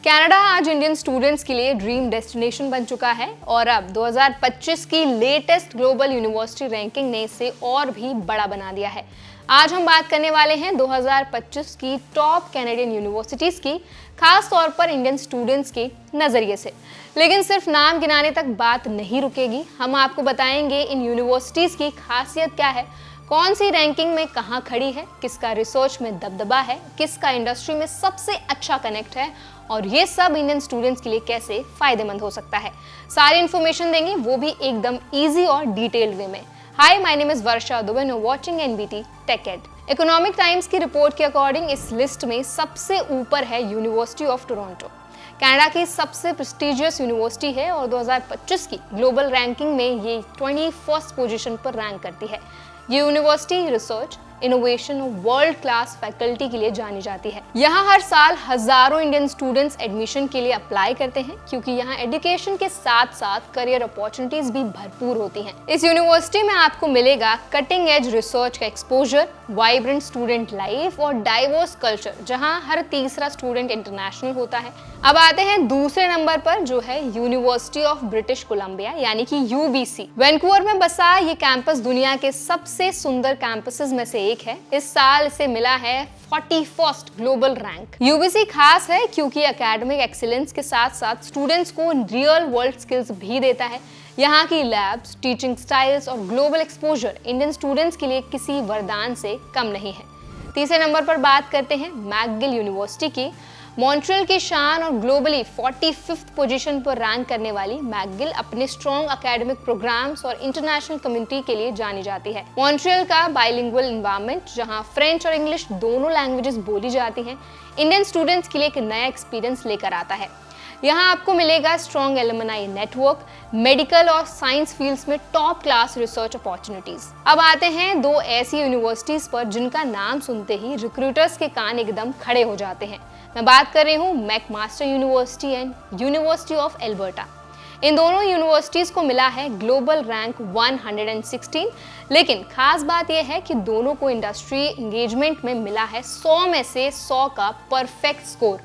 Canada आज Indian students के लिए ड्रीम डेस्टिनेशन बन चुका है और अब 2025 की लेटेस्ट ग्लोबल यूनिवर्सिटी रैंकिंग ने इसे और भी बड़ा बना दिया है। आज हम बात करने वाले हैं 2025 की टॉप कैनेडियन यूनिवर्सिटीज़ की, खास तौर पर इंडियन स्टूडेंट्स के नज़रिए से। लेकिन सिर्फ नाम गिनाने तक बात नहीं रुकेगी, हम आपको बताएंगे इन यूनिवर्सिटीज़ की खासियत क्या है, कौन सी रैंकिंग में कहाँ खड़ी है, किसका रिसर्च में दबदबा है, किसका इंडस्ट्री में सबसे अच्छा कनेक्ट है और ये सब इंडियन स्टूडेंट्स के लिए कैसे फायदेमंद हो सकता है। सारी इन्फॉर्मेशन देंगे, वो भी एकदम इजी और डिटेल्ड वे में। Hi, my name is Varsha Dubey, now watching NBT Tech Ed. Economic Times की रिपोर्ट के अकॉर्डिंग इस लिस्ट में सबसे ऊपर है यूनिवर्सिटी ऑफ टोरंटो। कनाडा की सबसे प्रेस्टिजियस यूनिवर्सिटी है और 2025 की ग्लोबल रैंकिंग में ये 21st पोजीशन पर रैंक करती है। ये यूनिवर्सिटी रिसर्च, इनोवेशन और वर्ल्ड क्लास फैकल्टी के लिए जानी जाती है। यहाँ हर साल हजारों इंडियन स्टूडेंट्स एडमिशन के लिए अप्लाई करते हैं क्योंकि यहाँ एजुकेशन के साथ साथ करियर अपॉर्चुनिटीज भी भरपूर होती हैं। इस यूनिवर्सिटी में आपको मिलेगा कटिंग एज रिसर्च का एक्सपोजर, वाइब्रेंट स्टूडेंट लाइफ और डाइवर्स कल्चर, जहाँ हर तीसरा स्टूडेंट इंटरनेशनल होता है। अब आते हैं दूसरे नंबर पर, जो है यूनिवर्सिटी ऑफ ब्रिटिश कोलंबिया यानी कि यूबीसी। वैंकूवर में बसा ये कैंपस दुनिया के सबसे सुंदर कैंपसेस में से एक है। इस साल इसे मिला है 41st ग्लोबल रैंक। यूबीसी खास है क्योंकि एकेडमिक एक्सीलेंस के साथ साथ स्टूडेंट्स को रियल वर्ल्ड स्किल्स भी देता है। यहाँ की लैब्स, टीचिंग स्टाइल्स और ग्लोबल एक्सपोजर इंडियन स्टूडेंट्स के लिए किसी वरदान से कम नहीं है। तीसरे नंबर पर बात करते हैं मैकगिल यूनिवर्सिटी की। मॉन्ट्रियल की शान और ग्लोबली 45th पोजीशन पर रैंक करने वाली मैकगिल अपने स्ट्रॉन्ग एकेडमिक प्रोग्राम्स और इंटरनेशनल कम्युनिटी के लिए जानी जाती है। मॉन्ट्रियल का बाइलिंगुअल एनवायरनमेंट, जहां फ्रेंच और इंग्लिश दोनों लैंग्वेजेस बोली जाती हैं, इंडियन स्टूडेंट्स के लिए एक नया एक्सपीरियंस लेकर आता है। यहाँ आपको मिलेगा स्ट्रॉन्ग एलुमनाई नेटवर्क, मेडिकल और साइंस फील्ड्स में टॉप क्लास रिसर्च अपॉर्चुनिटीज। अब आते हैं दो ऐसी यूनिवर्सिटीज पर जिनका नाम सुनते ही रिक्रूटर्स के कान एकदम खड़े हो जाते हैं। मैं बात कर रही हूँ McMaster university and university of Alberta. इन दोनों यूनिवर्सिटीज को मिला है ग्लोबल रैंक 116, लेकिन खास बात यह है कि दोनों को इंडस्ट्री एंगेजमेंट में मिला है 100 में से 100 का परफेक्ट स्कोर।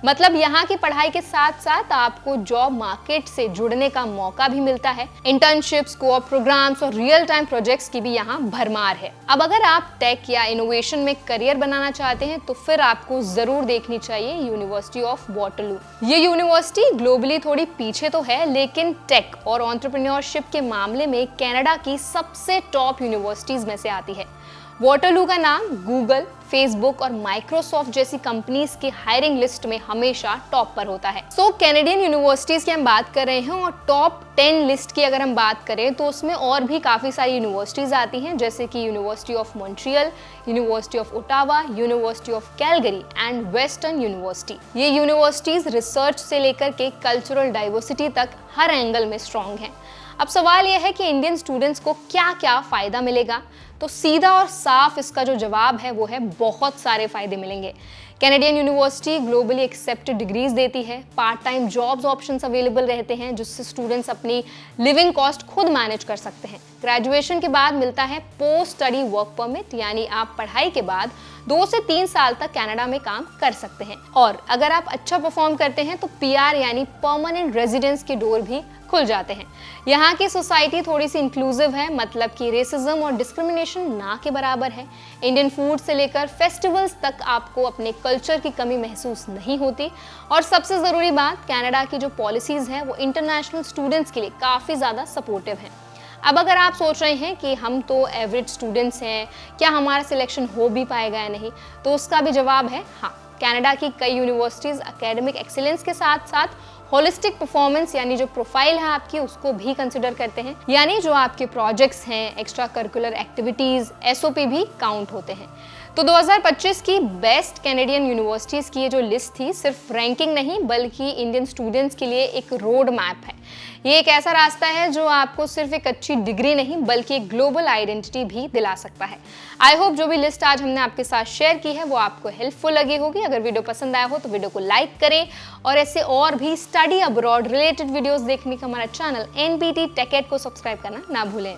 मतलब यहाँ की पढ़ाई के साथ साथ आपको जॉब मार्केट से जुड़ने का मौका भी मिलता है। इंटर्नशिप्स, कोऑप प्रोग्राम्स और रियल टाइम प्रोजेक्ट्स की भी यहाँ भरमार है। अब अगर आप टेक या इनोवेशन में करियर बनाना चाहते हैं तो फिर आपको जरूर देखनी चाहिए यूनिवर्सिटी ऑफ वाटरलू। ये यूनिवर्सिटी ग्लोबली थोड़ी पीछे तो है, लेकिन टेक और एंटरप्रेन्योरशिप के मामले में कनाडा की सबसे टॉप यूनिवर्सिटीज में से आती है। वाटरलू का नाम गूगल, फेसबुक और माइक्रोसॉफ्ट जैसी कंपनीज की हायरिंग लिस्ट में हमेशा टॉप पर होता है। सो कैनेडियन यूनिवर्सिटीज की हम बात कर रहे हैं और टॉप 10 लिस्ट की अगर हम बात करें तो उसमें और भी काफी सारी यूनिवर्सिटीज आती हैं, जैसे कि university of Montreal, university of Ottawa, university of Calgary and western university. ये यूनिवर्सिटीज रिसर्च से लेकर के कल्चरल डाइवर्सिटी तक हर एंगल में स्ट्रॉन्ग हैं। अब सवाल यह है कि इंडियन स्टूडेंट्स को क्या क्या फायदा मिलेगा, तो सीधा और साफ इसका जो जवाब है वो है बहुत सारे फायदे मिलेंगे। Canadian university globally accepted degrees देती है, part time jobs options available रहते हैं जिससे स्टूडेंट्स अपनी लिविंग कॉस्ट खुद मैनेज कर सकते हैं। ग्रेजुएशन के बाद मिलता है पोस्ट स्टडी वर्क परमिट, यानी आप पढ़ाई के बाद 2 से 3 साल तक कनाडा में काम कर सकते हैं। और अगर आप अच्छा परफॉर्म करते हैं तो पीआर यानी परमानेंट रेजिडेंस के डोर भी खुल जाते हैं। यहाँ की सोसाइटी थोड़ी सी इंक्लूसिव है, मतलब कि रेसिज्म और डिस्क्रिमिनेशन ना के बराबर है। इंडियन फूड से लेकर फेस्टिवल्स तक आपको अपने कल्चर की कमी महसूस नहीं होती। और सबसे ज़रूरी बात, कनाडा की जो पॉलिसीज़ हैं वो इंटरनेशनल स्टूडेंट्स के लिए काफ़ी ज़्यादा सपोर्टिव हैं। अब अगर आप सोच रहे हैं कि हम तो एवरेज स्टूडेंट्स हैं, क्या हमारा सिलेक्शन हो भी पाएगा या नहीं, तो उसका भी जवाब है हाँ। कनाडा की कई यूनिवर्सिटीज़ एकेडमिक एक्सीलेंस के साथ साथ होलिस्टिक परफॉर्मेंस यानी जो प्रोफाइल है आपकी उसको भी कंसिडर करते हैं, यानी जो आपके प्रोजेक्ट्स हैं, एक्स्ट्रा करिकुलर एक्टिविटीज़, एसओपी भी काउंट होते हैं। तो 2025 की बेस्ट कैनेडियन यूनिवर्सिटीज़ की ये जो लिस्ट थी सिर्फ रैंकिंग नहीं बल्कि इंडियन स्टूडेंट्स के लिए एक रोड मैप है। ये एक ऐसा रास्ता है जो आपको सिर्फ एक अच्छी डिग्री नहीं बल्कि एक ग्लोबल आइडेंटिटी भी दिला सकता है। आई होप जो भी लिस्ट आज हमने आपके साथ शेयर की है वो आपको हेल्पफुल लगी होगी। अगर वीडियो पसंद आया हो तो वीडियो को लाइक करें और ऐसे और भी स्टडी अब्रॉड रिलेटेड वीडियोस देखने का हमारा चैनल एनबीटी टेक एड को सब्सक्राइब करना ना भूलें।